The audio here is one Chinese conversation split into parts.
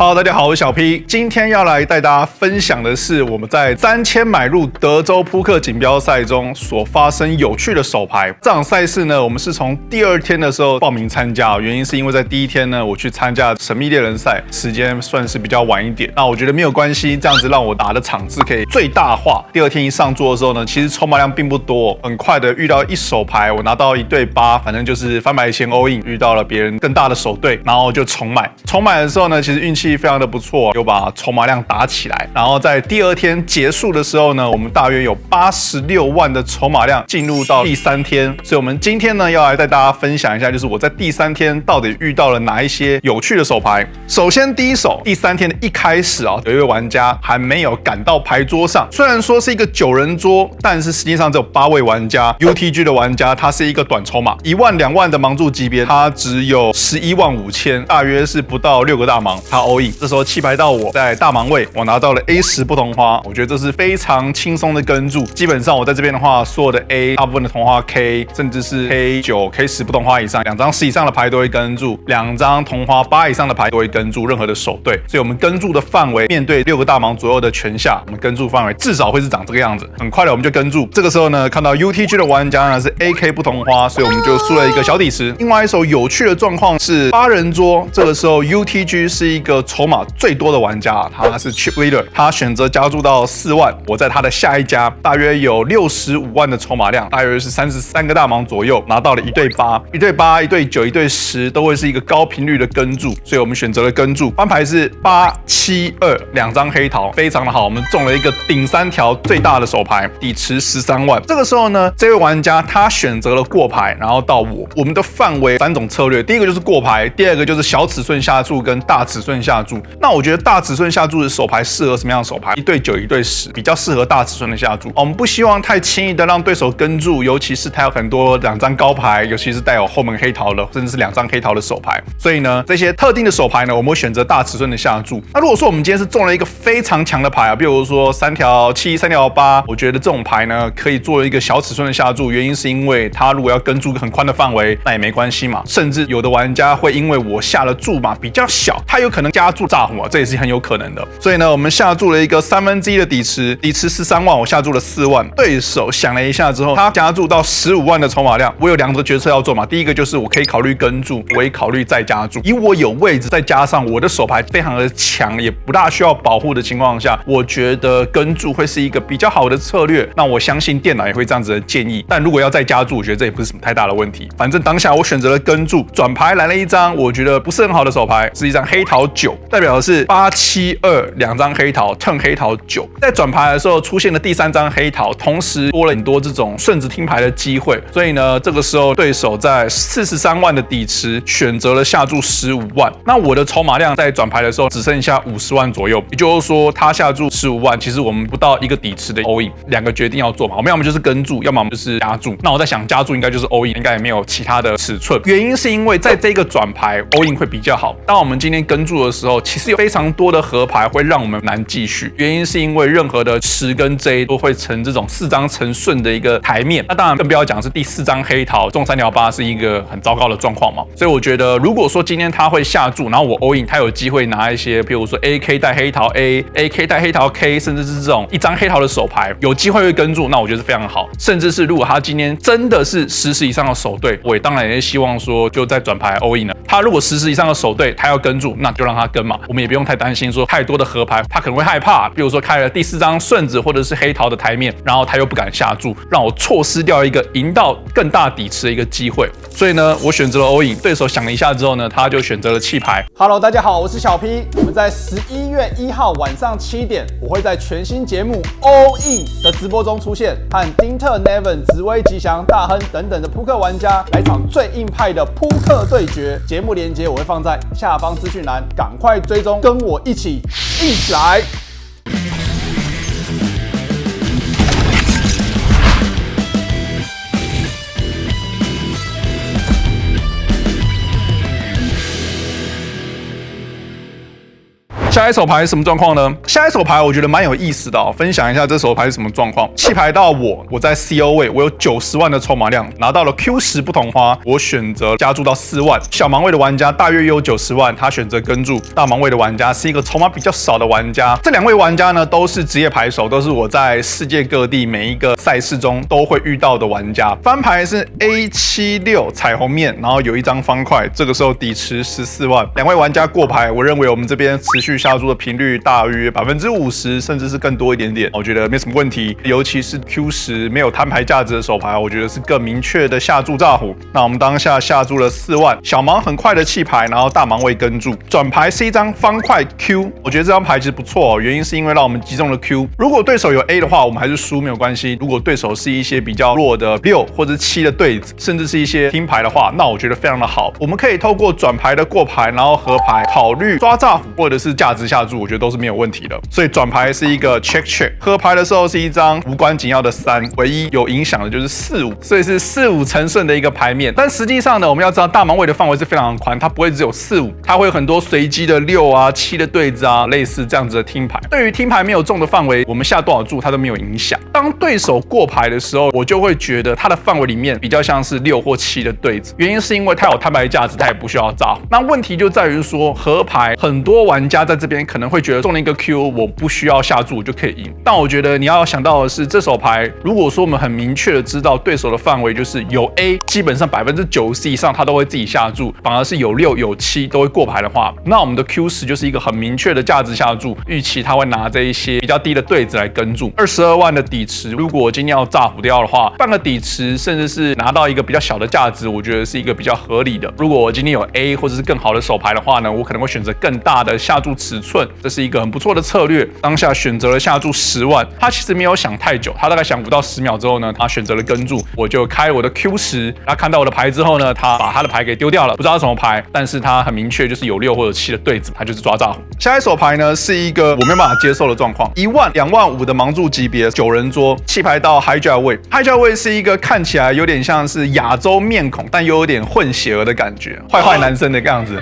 Hello， 大家好，我是小 P， 今天要来带大家分享的是我们在3000买入德州扑克锦标赛中所发生有趣的手牌。这场赛事呢，我们是从第2天的时候报名参加，原因是因为在第1天呢，我去参加神秘猎人赛，时间算是比较晚一点。那我觉得没有关系，这样子让我打的场次可以最大化。第2天一上桌的时候呢，其实筹码量并不多，很快的遇到一手牌，我拿到1对8，反正就是翻牌前 all in， 遇到了别人更大的手对，然后就重买。重买的时候呢，其实运气非常的不错，有把筹码量打起来。然后在第2天结束的时候呢，我们大约有86万的筹码量进入到第3天。所以我们今天呢要来带大家分享一下，就是我在第3天到底遇到了哪一些有趣的手牌。首先第一手，第3天的一开始啊，有一位玩家还没有赶到牌桌上，虽然说是一个9人桌，但是实际上只有8位玩家。UTG 的玩家他是一个短筹码，1万2万的盲注级别，他只有11万5千，大约是不到6个大盲，他 all in。这时候弃牌到我在大盲位，我拿到了 A10不同花，我觉得这是非常轻松的跟注。基本上我在这边的话，所有的 A 大部分的同花 K， 甚至是 K9、K10不同花以上，2张10以上的牌都会跟注，2张同花8以上的牌都会跟注任何的手对。所以我们跟注的范围，面对6个大盲左右的拳下，我们跟注范围至少会是长这个样子。很快的我们就跟注。这个时候呢，看到 UTG 的玩家呢是 AK 不同花，所以我们就输了一个小底池。另外一手有趣的状况是8人桌，这个时候 UTG 是一个筹码最多的玩家，他是 chip leader， 他选择加注到4万。我在他的下一家大约有65万的筹码量，大约是33个大盲左右，拿到了1对8、1对8、1对9、1对10，都会是一个高频率的跟注，所以我们选择了跟注。翻牌是8、7、2，2张黑桃，非常的好，我们中了一个顶3条最大的手牌，底池13万。这个时候呢，这位玩家他选择了过牌，然后到我们的范围3种策略，第一个就是过牌，第二个就是小尺寸下注跟大尺寸下注。那我觉得大尺寸下注的手牌适合什么样的手牌？1对9、1对10，比较适合大尺寸的下注。我们不希望太轻易的让对手跟注，尤其是他有很多2张高牌，尤其是带有后门黑桃的，甚至是2张黑桃的手牌。所以呢，这些特定的手牌呢，我们会选择大尺寸的下注。那如果说我们今天是中了一个非常强的牌啊，比如说3条7、3条8，我觉得这种牌呢可以做一个小尺寸的下注，原因是因为他如果要跟注很宽的范围，那也没关系嘛。甚至有的玩家会因为我下了注码比较小，他有可能加注炸胡啊，这也是很有可能的。所以呢，我们下注了一个1/3的底池，底池13万，我下注了4万。对手想了一下之后，他加注到15万的筹码量。我有2个决策要做嘛，第一个就是我可以考虑跟注，我也考虑再加注。以我有位置，再加上我的手牌非常的强，也不大需要保护的情况下，我觉得跟注会是一个比较好的策略。那我相信电脑也会这样子的建议。但如果要再加注，我觉得这也不是什么太大的问题。反正当下我选择了跟注，转牌来了一张我觉得不是很好的手牌，是一张黑桃9，代表的是8、7、2，2张黑桃，turn黑桃9。在转牌的时候出现了第3张黑桃，同时多了很多这种顺子听牌的机会。所以呢，这个时候对手在43万的底池选择了下注15万。那我的筹码量在转牌的时候只剩下50万左右，也就是说他下注15万，其实我们不到1个底池的 all in，2个决定要做嘛，我们要么就是跟注，要么我们就是加注。那我在想加注应该就是 all in， 应该也没有其他的尺寸。原因是因为在这个转牌 all in 会比较好。当我们今天跟注的时候，其实有非常多的合牌会让我们难继续。原因是因为任何的10跟 J 都会成这种4张成顺的一个台面。那当然更不要讲是第4张黑桃中3条8是一个很糟糕的状况嘛。所以我觉得如果说今天他会下注，然后我 all in， 他有机会拿一些，比如说 AK 带黑桃 A、AK 带黑桃 K， 甚至是这种1张黑桃的手牌，有机会会跟注，那我觉得是非常好。甚至是如果他今天真的是10以上的手对，我也当然也希望说就在转牌 all in 了。他如果10以上的手对，他要跟注，那就让他跟嘛，我们也不用太担心说太多的合牌，他可能会害怕，比如说开了第4张顺子或者是黑桃的台面，然后他又不敢下注，让我错失掉一个赢到更大底池的一个机会。所以呢，我选择了 all in。对手想了一下之后呢，他就选择了弃牌。Hello， 大家好，我是小 P。我们在11月1号晚上7点，我会在全新节目 All In 的直播中出现，和丁特、Nevin、紫薇、吉祥、大亨等等的扑克玩家来场最硬派的扑克对决。节目连结我会放在下方资讯栏，赶快追踪，跟我一起硬起来！下一手牌是什么状况呢？下一手牌我觉得蛮有意思的分享一下这手牌是什么状况。弃牌到我在 CO 位，我有90万的筹码量，拿到了 Q10不同花，我选择加注到4万。小盲位的玩家大约也有90万，他选择跟注。大盲位的玩家是一个筹码比较少的玩家。这2位玩家呢，都是职业牌手，都是我在世界各地每一个赛事中都会遇到的玩家。翻牌是 A76 彩虹面，然后有一张方块，这个时候底池14万。2位玩家过牌，我认为我们这边持续下注的频率大约50%，甚至是更多一点点，我觉得没什么问题。尤其是 Q10没有摊牌价值的手牌，我觉得是更明确的下注炸虎。那我们当下下注了4万，小盲很快的弃牌，然后大盲位跟注。转牌是一张方块 Q， 我觉得这张牌其实不错原因是因为让我们击中了 Q。如果对手有 A 的话，我们还是输没有关系。如果对手是一些比较弱的6或者7的对子，甚至是一些听牌的话，那我觉得非常的好。我们可以透过转牌的过牌，然后合牌，考虑抓炸虎或者是价值下注，我觉得都是没有问题的。所以转牌是一个 check， 合牌的时候是一张无关紧要的3，唯一有影响的就是4-5，所以是4-5成顺的一个牌面。但实际上呢，我们要知道大盲位的范围是非常的宽，它不会只有4-5，它会有很多随机的6啊、7的对子啊，类似这样子的听牌。对于听牌没有中的范围，我们下多少注它都没有影响。当对手过牌的时候，我就会觉得它的范围里面比较像是6或7的对子，原因是因为它有摊牌价值，它也不需要炸。那问题就在于说合牌，很多玩家在这边可能会觉得中了一个 Q， 我不需要下注我就可以赢。但我觉得你要想到的是，这手牌如果说我们很明确的知道对手的范围就是有 A， 基本上90%以上他都会自己下注，反而是有6有7都会过牌的话，那我们的 Q10就是一个很明确的价值下注，预期他会拿这一些比较低的对子来跟注。22万的底池，如果我今天要炸虎掉的话，半个底池甚至是拿到一个比较小的价值，我觉得是一个比较合理的。如果我今天有 A 或者是更好的手牌的话呢，我可能会选择更大的下注尺寸，这是一个很不错的策略。当下选择了下注10万，他其实没有想太久，他大概想5到10秒之后呢，他选择了跟注，我就开我的 Q10，他看到我的牌之后呢，他把他的牌给丢掉了，不知道是什么牌，但是他很明确就是有6或者7的对子，他就是抓炸虎。下一手牌呢是一个我没有办法接受的状况，1万、2万5的盲注级别9人桌，弃牌到 Hijack 位。Hijack 位是一个看起来有点像是亚洲面孔，但又有点混血儿的感觉，坏坏男生的样子。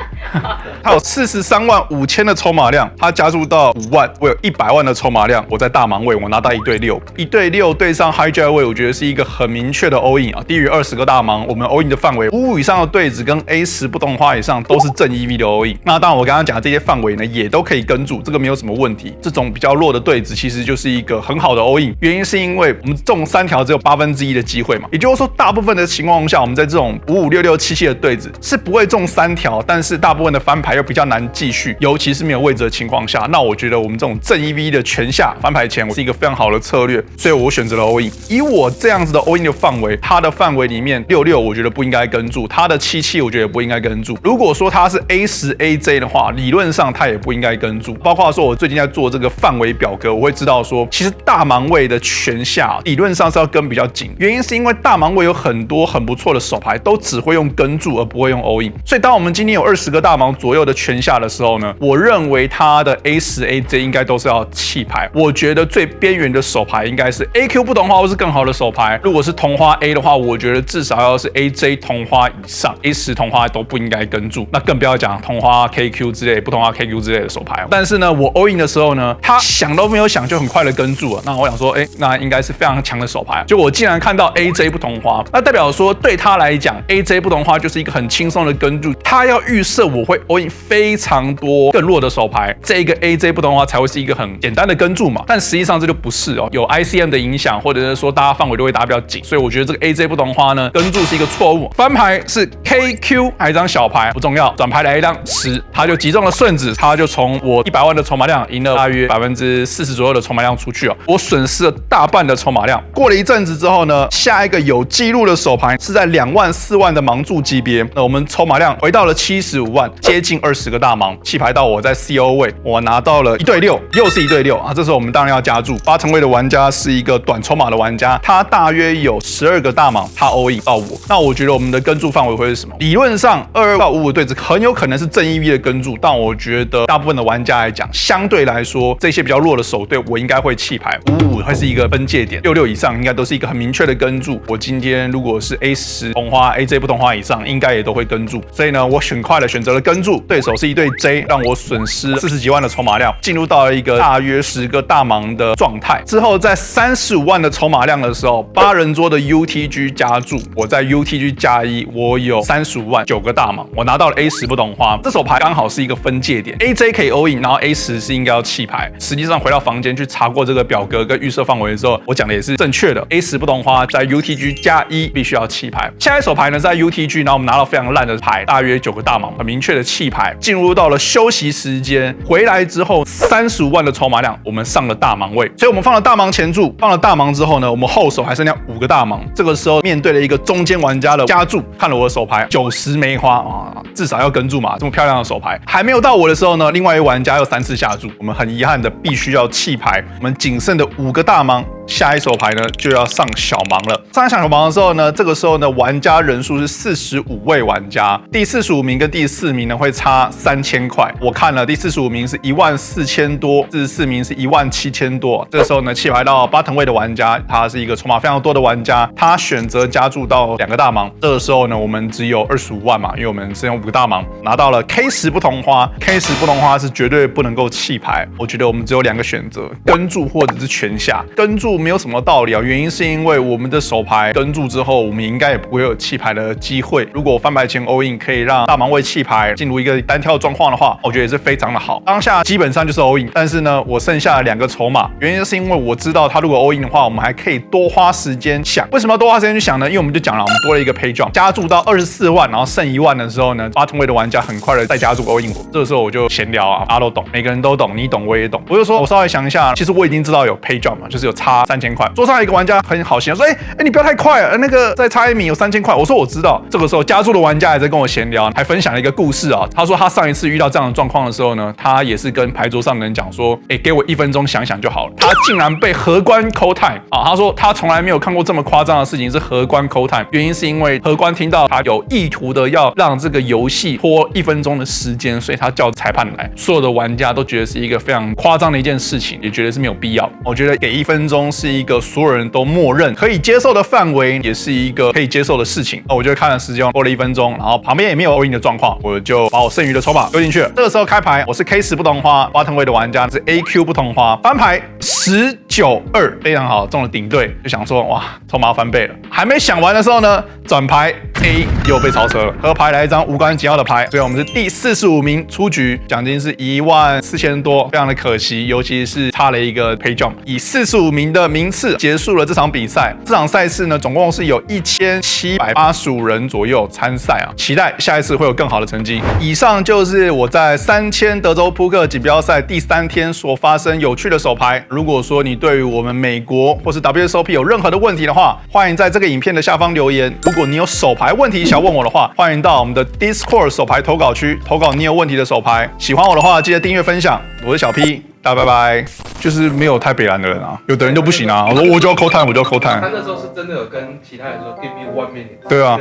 他有43万5千的筹码量，他加注到5万，我有100万的筹码量，我在大盲位，我拿到1对6，1对6对上 Hijack 位，我觉得是一个很明确的 all in 啊，低于20个大盲，我们 all in 的范围55以上的对子跟 A10不动花以上都是正 EV 的 all in。那当然我刚刚讲的这些范围呢，也都可以跟住，这个没有什么问题。这种比较弱的对子其实就是一个很好的 all in，原因是因为我们中3条只有1/8的机会嘛，也就是说大部分的情况下，我们在这种55、66、77的对子是不会中3条，但是大部分的翻牌又比较难继续，尤其是没有位置的情况下，那我觉得我们这种正 EV 的全下翻牌前，我是一个非常好的策略，所以我选择了 all in。以我这样子的 all in 的范围，它的范围里面66我觉得不应该跟住，它的77我觉得也不应该跟住。如果说它是 A10 AJ 的话，理论上它也不应该跟住。包括说我最近在做这个范围表格，我会知道说，其实大盲位的全下理论上是要跟比较紧，原因是因为大盲位有很多很不错的手牌都只会用跟住而不会用 all in，所以当我们今天有20个大盲左右的全下的时候呢，我认为它的 A10 AJ 应该都是要弃牌。我觉得最边缘的手牌应该是 AQ 不同花或是更好的手牌，如果是同花 A 的话，我觉得至少要是 AJ 同花以上， A10 同花都不应该跟住，那更不要讲同花 KQ 之类不同花 KQ 之类的手牌。但是呢，我 all in 的时候呢，他想都没有想就很快的跟住了，那我想说那应该是非常强的手牌，就我竟然看到 AJ 不同花，那代表说对他来讲 AJ 不同花就是一个很轻松的跟住，他要预设我会 all in 非常多更弱的手牌，这个 AJ 不同花才会是一个很简单的跟住嘛，但实际上这就不是有 ICM 的影响，或者是说大家范围都会打比较紧，所以我觉得这个 AJ 不同花呢跟住是一个错误。翻牌是 KQ 还有一张小牌不重要，转牌来一张10，他就击中了顺子，他就从我100万的筹码量赢了大约40%左右的筹码量出去我损失了大半的筹码量。过了一阵子之后呢，下一个有记录的手牌是在2万、4万的盲注级别，那我们筹码量回到了75万，接近20个大盲，弃牌到我在 CO 位，我拿到了1对6，又是1对6这时候我们当然要加注。8成位的玩家是一个短筹码的玩家，他大约有12个大盲，他 all in 到我，那我觉得我们的跟注范围会是什么？理论上22到55的对子很有可能是正 EV 的跟注，但我觉得大部分的玩家来讲，相对来说这些比较弱的手队，我应该会弃牌。55会是一个分界点，66以上应该都是一个很明确的跟注。我今天如果是 A10 同花 AJ 不同花以上，应该也都会跟注。所以呢，我很快的选择了跟注，对手是1对 J， 让我损失失40几万的筹码量，进入到了一个大约10个大盲的状态。之后在35万的筹码量的时候，8人桌的 UTG 加注，我在 UTG 加1，我有35万9个大盲，我拿到了 A10不懂花。这手牌刚好是一个分界点 ，AJ 可以 all in， 然后 A10是应该要弃牌。实际上回到房间去查过这个表格跟预设范围的时候，我讲的也是正确的。A10不懂花在 UTG 加1必须要弃牌。下一手牌呢在 UTG， 然后我们拿到非常烂的牌，大约9个大盲，很明确的弃牌。进入到了休息时间，回来之后35万的筹码量，我们上了大盲位，所以我们放了大盲前注，放了大盲之后呢，我们后手还剩下5个大盲。这个时候面对了一个中间玩家的加注，看了我的手牌90没花啊，至少要跟注嘛，这么漂亮的手牌还没有到我的时候呢，另外一位玩家又3次下注，我们很遗憾的必须要弃牌。我们仅剩的5个大盲，下一手牌呢就要上小盲了。上小盲的时候呢，这个时候呢玩家人数是45位玩家，第45名跟第4名呢会差3000块。我看了第45名是14000多，44名是17000多。这个时候呢弃牌到bottom位的玩家，他是一个筹码非常多的玩家，他选择加注到2个大盲。这个时候呢我们只有25万嘛，因为我们只有5个大盲，拿到了 K10不同花。K10不同花是绝对不能够弃牌。我觉得我们只有2个选择，跟注或者是全下。跟注没有什么道理啊，原因是因为我们的手牌跟注之后，我们应该也不会有弃牌的机会。如果我翻牌前 all in 可以让大盲位弃牌，进入一个单挑状况的话，我觉得也是非常的好。当下基本上就是 all in， 但是呢，我剩下2个筹码，原因是因为我知道他如果 all in 的话，我们还可以多花时间想。为什么要多花时间去想呢？因为我们就讲了，我们多了一个 pay jump， 加注到24万，然后剩1万的时候呢，bottom位的玩家很快的再加注 all in 我。这个时候我就闲聊啊，大家都懂，每个人都懂，你懂我也懂。我就说我稍微想一下，其实我已经知道有 pay jump 嘛，就是有差3000块。桌上一个玩家很好心说，你不要太快了，那个再差1米有3000块。我说我知道。这个时候加注的玩家还在跟我闲聊，还分享了一个故事啊。他说他上一次遇到这样的状况的时候呢，他也是跟牌桌上的人讲说，给我1分钟想想就好了。他竟然被荷官 call time 啊！他说他从来没有看过这么夸张的事情，是荷官 call time。原因是因为荷官听到他有意图的要让这个游戏拖1分钟的时间，所以他叫裁判来。所有的玩家都觉得是一个非常夸张的一件事情，也觉得是没有必要。我觉得给1分钟是一个所有人都默认可以接受的范围，也是一个可以接受的事情。我就看了时间，过了1分钟，然后旁边也没有 all in 的状况，我就把我剩余的筹码丢进去了。这个时候开牌，我是 K10不同花，bottom位的玩家是 AQ 不同花，翻牌19-2，非常好，中了顶对，就想说哇，筹码翻倍了。还没想完的时候呢，转牌 A 又被超车了，合牌来一张无关紧要的牌，所以我们是第45名出局，奖金是14000多，非常的可惜，尤其是差了一个 pay jump。以45名的名次结束了这场比赛。这场赛事呢，总共是有1785人左右参赛啊，期待下一次会有更好的成绩。以上就是我在3000德州扑克锦标赛第3天所发生有趣的手牌。如果说你对于我们美国或是 WSOP 有任何的问题的话，欢迎在这个影片的下方留言。如果你有手牌问题想问我的话，欢迎到我们的 Discord 手牌投稿区投稿你有问题的手牌。喜欢我的话，记得订阅分享。我是小 P， 大家拜拜。就是没有太北蓝的人啊，有的人就不行啊。我说我就要call time，我就要call time。他那时候是真的有跟其他人说 give me 1 minute。对啊，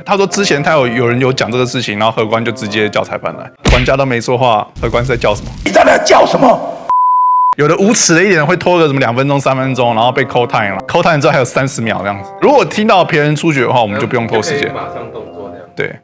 他说之前他有人有讲这个事情，然后荷官就直接叫裁判来，玩家都没说话，荷官是在叫什么？你在那叫什么？有的无耻的一点会拖个什么2分钟、3分钟，然后被call time 了，call time 之后还有30秒这样子。如果听到别人出局的话，我们就不用拖时间。马上动作这样。对。